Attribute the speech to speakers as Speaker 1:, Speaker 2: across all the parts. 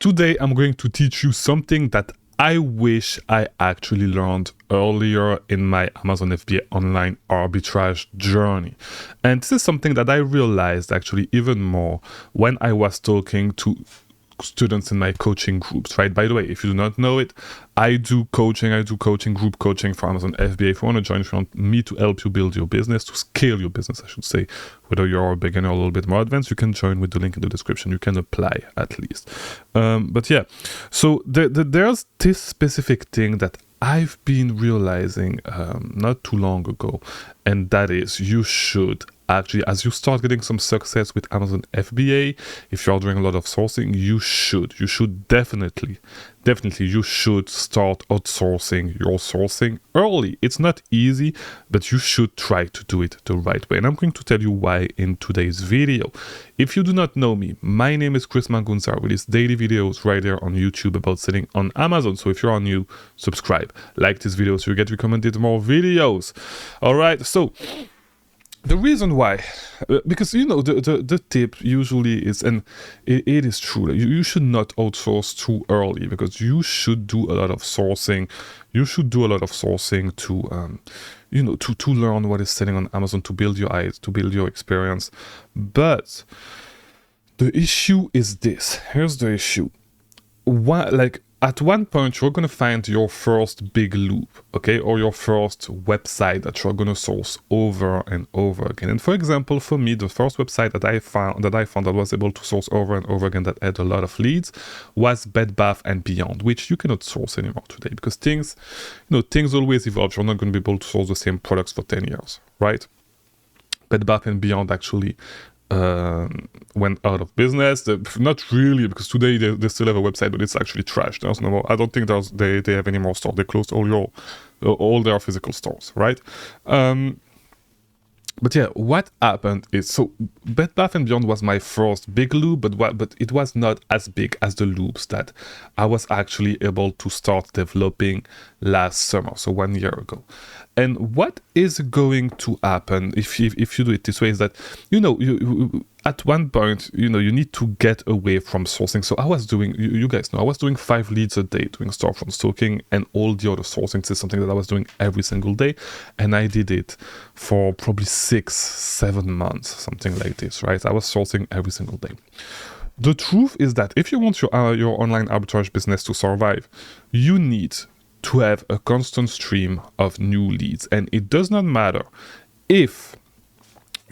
Speaker 1: Today, I'm going to teach you something that I wish I actually learned earlier in my Amazon FBA online arbitrage journey. And this is something that I realized actually even more when I was talking to students in my coaching groups, right? By the way, if you do not know it, I do coaching, group coaching for Amazon FBA. If you want to join, if you want me to help you build your business, to scale your business, I should say, whether you're a beginner or a little bit more advanced, you can join with the link in the description. You can apply at least. But yeah, so there's this specific thing that I've been realizing not too long ago, and that is you should actually, as you start getting some success with Amazon FBA, if you're doing a lot of sourcing, you should definitely you should start outsourcing your sourcing early. It's not easy, but you should try to do it the right way. And I'm going to tell you why in today's video. If you do not know me, my name is Chris Mangunza. I release daily videos right there on YouTube about selling on Amazon. So if you're new, subscribe, like this video so you get recommended more videos. All right, so the reason why, because you know the tip usually is, and it is true, you should not outsource too early, because you should do a lot of sourcing. You should do a lot of sourcing to to learn what is selling on Amazon, to build your eyes, to build your experience. But the issue is this. Here's the issue. At one point, you're going to find your first big loop, okay, or your first website that you're going to source over and over again. And for example, for me, the first website that I found that was able to source over and over again, that had a lot of leads, was Bed Bath & Beyond, which you cannot source anymore today, because things always evolve. You're not going to be able to source the same products for 10 years, right? Bed Bath & Beyond actually went out of business. Not really, because today they still have a website, but it's actually trash. There's no more. I don't think they have any more stores. They closed all their physical stores, right? But yeah, what happened is, so Bed Bath & Beyond was my first big loop, but it was not as big as the loops that I was actually able to start developing last summer, so 1 year ago. And what is going to happen if you do it this way is that, you at one point, you need to get away from sourcing. So I was doing, you guys know, I was doing 5 leads a day doing storefront stalking, and all the other sourcing. This is something that I was doing every single day. And I did it for probably 6-7 months, something like this, right? I was sourcing every single day. The truth is that if you want your online arbitrage business to survive, you need to have a constant stream of new leads. And it does not matter if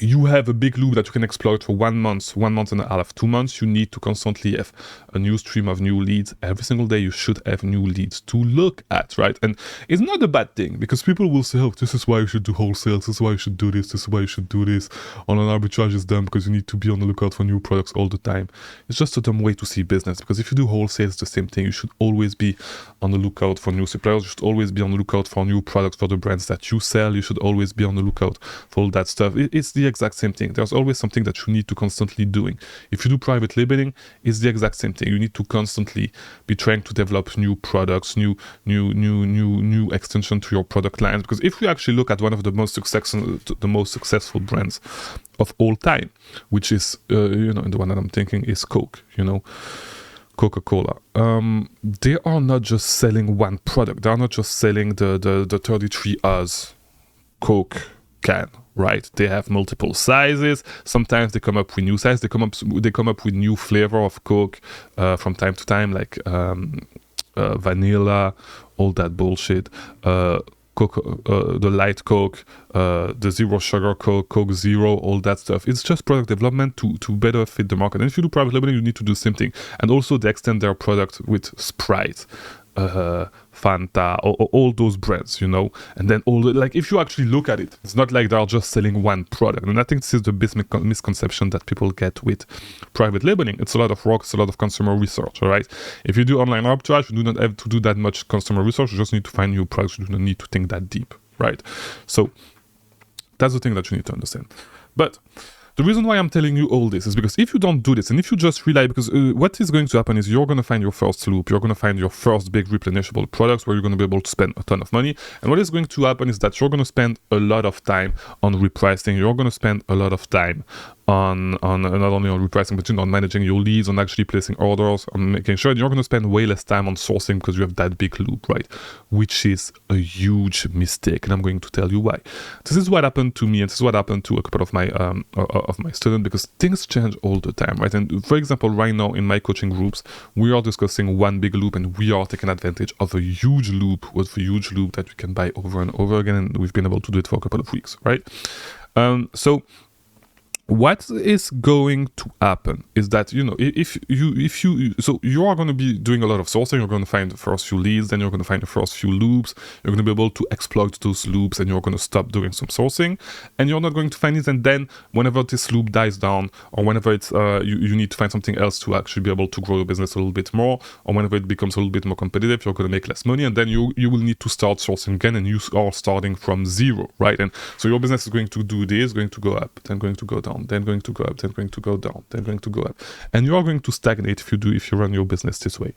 Speaker 1: you have a big loop that you can exploit for 1 month, 1 month and a half, 2 months. You need to constantly have a new stream of new leads. Every single day you should have new leads to look at, right? And it's not a bad thing, because people will say, oh, this is why you should do wholesale, this is why you should do this is why you should do this. Online arbitrage is dumb because you need to be on the lookout for new products all the time. It's just a dumb way to see business, because if you do wholesale, it's the same thing. You should always be on the lookout for new suppliers. You should always be on the lookout for new products for the brands that you sell. You should always be on the lookout for all that stuff. It's the exact same thing. There's always something that you need to constantly doing. If you do private labeling, it's the exact same thing. You need to constantly be trying to develop new products, new extension to your product lines. Because if we actually look at one of the most successful brands of all time, which is and the one that I'm thinking is Coke, Coca-Cola. They are not just selling one product. They are not just selling the 33 Oz Coke can, right? They have multiple sizes. Sometimes they come up with new sizes. They come up with new flavor of Coke from time to time, like vanilla, all that bullshit. Coke, the light Coke, the zero sugar Coke, Coke Zero, all that stuff. It's just product development to better fit the market. And if you do private labeling, you need to do the same thing. And also they extend their product with Sprite, Fanta, all those brands, and then if you actually look at it, it's not like they're just selling one product. And I think this is the biggest misconception that people get with private labeling. It's a lot of work, it's a lot of consumer research, all right? If you do online arbitrage, you do not have to do that much consumer research. You just need to find new products. You do not need to think that deep, right? So that's the thing that you need to understand. But the reason why I'm telling you all this is because if you don't do this, and if you just rely, because what is going to happen is you're going to find your first loop, you're going to find your first big replenishable products where you're going to be able to spend a ton of money. And what is going to happen is that you're going to spend a lot of time on repricing. You're going to spend a lot of time on not only on repricing, but on managing your leads, on actually placing orders, on making sure you're going to spend way less time on sourcing because you have that big loop, right? Which is a huge mistake, and I'm going to tell you why. This is what happened to me, and this is what happened to a couple of my students, because things change all the time, right? And for example, right now in my coaching groups, we are discussing one big loop, and we are taking advantage of a huge loop that we can buy over and over again, and we've been able to do it for a couple of weeks, right? So what is going to happen is that, if you are going to be doing a lot of sourcing, you're going to find the first few leads, then you're going to find the first few loops, you're going to be able to exploit those loops, and you're going to stop doing some sourcing, and you're not going to find it. And then whenever this loop dies down, or whenever it's you need to find something else to actually be able to grow your business a little bit more, or whenever it becomes a little bit more competitive, you're going to make less money, and then you will need to start sourcing again, and you are starting from zero, right? And so your business is going to do this, going to go up, then going to go down, then going to go up, then going to go down, then going to go up, and you are going to stagnate if you run your business this way.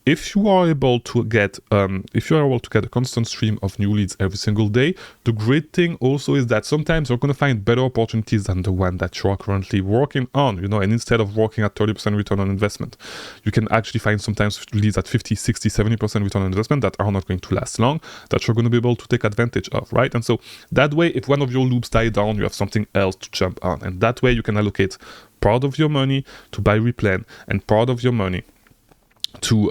Speaker 1: If you are able to get a constant stream of new leads every single day, the great thing also is that sometimes you're going to find better opportunities than the one that you are currently working on, and instead of working at 30% return on investment, you can actually find sometimes leads at 50, 60, 70% return on investment that are not going to last long, that you're going to be able to take advantage of, right? And so that way, if one of your loops die down, you have something else to jump on, and that way you can allocate part of your money to buy replan, and part of your money to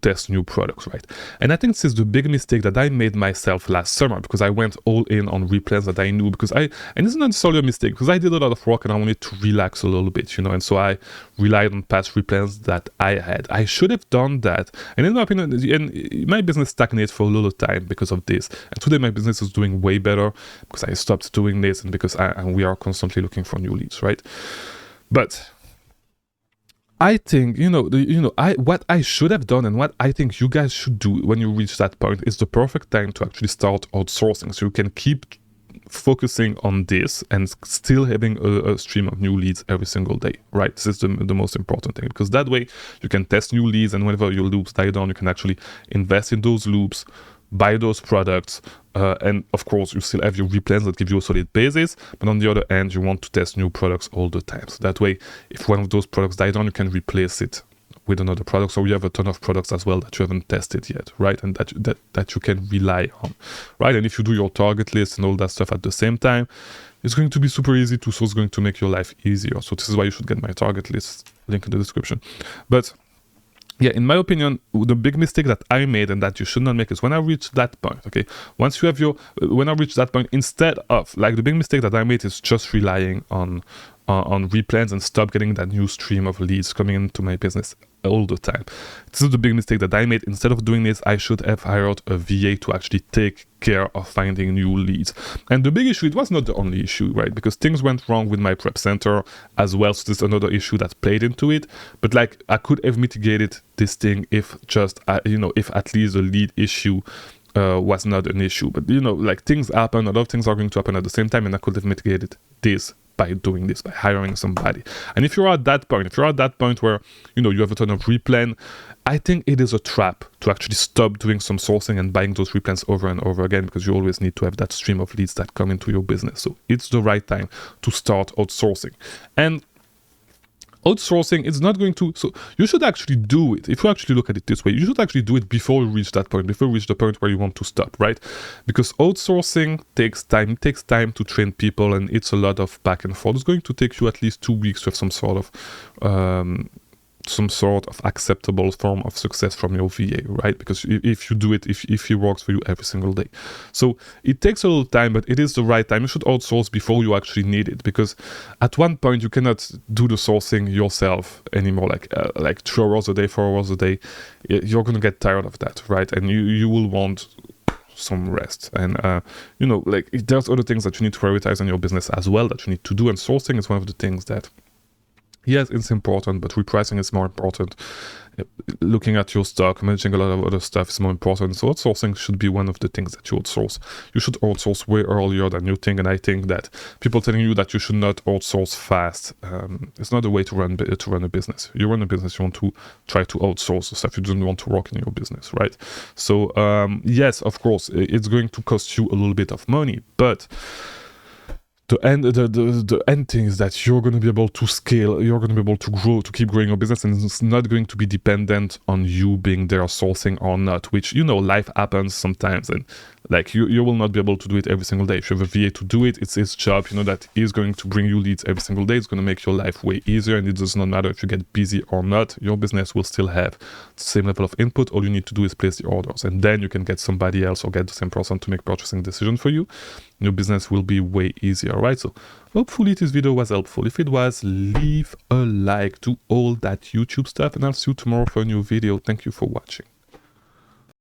Speaker 1: test new products, right? And I think this is the big mistake that I made myself last summer, because I went all in on replans that I knew, and it's not necessarily a mistake, because I did a lot of work and I wanted to relax a little bit, and so I relied on past replans that I had. I should have done that, and in my opinion, and my business stagnated for a little time because of this, and today my business is doing way better because I stopped doing this, and because we are constantly looking for new leads, right? But I think, what I should have done, and what I think you guys should do when you reach that point, is the perfect time to actually start outsourcing, so you can keep focusing on this and still having a stream of new leads every single day, right? This is the most important thing, because that way you can test new leads, and whenever your loops die down, you can actually invest in those loops, buy those products, and of course you still have your replans that give you a solid basis, but on the other end you want to test new products all the time, so that way if one of those products die down, you can replace it with another product, so you have a ton of products as well that you haven't tested yet, right? And that you can rely on, right? And if you do your target list and all that stuff at the same time, it's going to be super easy so it's going to make your life easier. So this is why you should get my target list, link in the description. But yeah, in my opinion, the big mistake that I made and that you should not make is when I reach that point, okay? When I reach that point, instead of, the big mistake that I made is just relying on replans and stop getting that new stream of leads coming into my business all the time. This is the big mistake that I made. Instead of doing this, I should have hired a VA to actually take care of finding new leads. And the big issue, it was not the only issue, right? Because things went wrong with my prep center as well, so there's another issue that played into it. But I could have mitigated this thing if if at least the lead issue was not an issue. But things happen, a lot of things are going to happen at the same time, and I could have mitigated this by doing this, by hiring somebody. And if you're at that point where you have a ton of replan, I think it is a trap to actually stop doing some sourcing and buying those replans over and over again, because you always need to have that stream of leads that come into your business. So it's the right time to start outsourcing. And outsourcing is not going to, so you should actually do it. If you actually look at it this way, you should actually do it before you reach that point, before you reach the point where you want to stop, right? Because outsourcing takes time. It takes time to train people, and it's a lot of back and forth. It's going to take you at least 2 weeks to have some sort of acceptable form of success from your VA, right? Because if you do it, if he works for you every single day. So it takes a little time, but it is the right time. You should outsource before you actually need it, because at one point you cannot do the sourcing yourself anymore, like 3 hours a day, 4 hours a day. You're going to get tired of that, right? And you will want some rest. And there's other things that you need to prioritize in your business as well that you need to do, and sourcing is one of the things that, yes, it's important, but repricing is more important. looking at your stock, managing a lot of other stuff is more important. So outsourcing should be one of the things that you outsource. You should outsource way earlier than you think. And I think that people telling you that you should not outsource fast, it's not the way to run a business. You run a business, you want to try to outsource the stuff. You don't want to work in your business, right? So yes, of course, it's going to cost you a little bit of money, but the end thing is that you're going to be able to scale, you're going to be able to grow, to keep growing your business, and it's not going to be dependent on you being there sourcing or not, which, you know, life happens sometimes, and like you will not be able to do it every single day. If you have a VA to do it, it's his job, you know, that is going to bring you leads every single day. It's going to make your life way easier, and it does not matter if you get busy or not. Your business will still have the same level of input. All you need to do is place the orders, and then you can get somebody else or get the same person to make purchasing decision for you. Your business will be way easier, right? So hopefully this video was helpful. If it was, leave a like to all that YouTube stuff, and I'll see you tomorrow for a new video. Thank you for watching.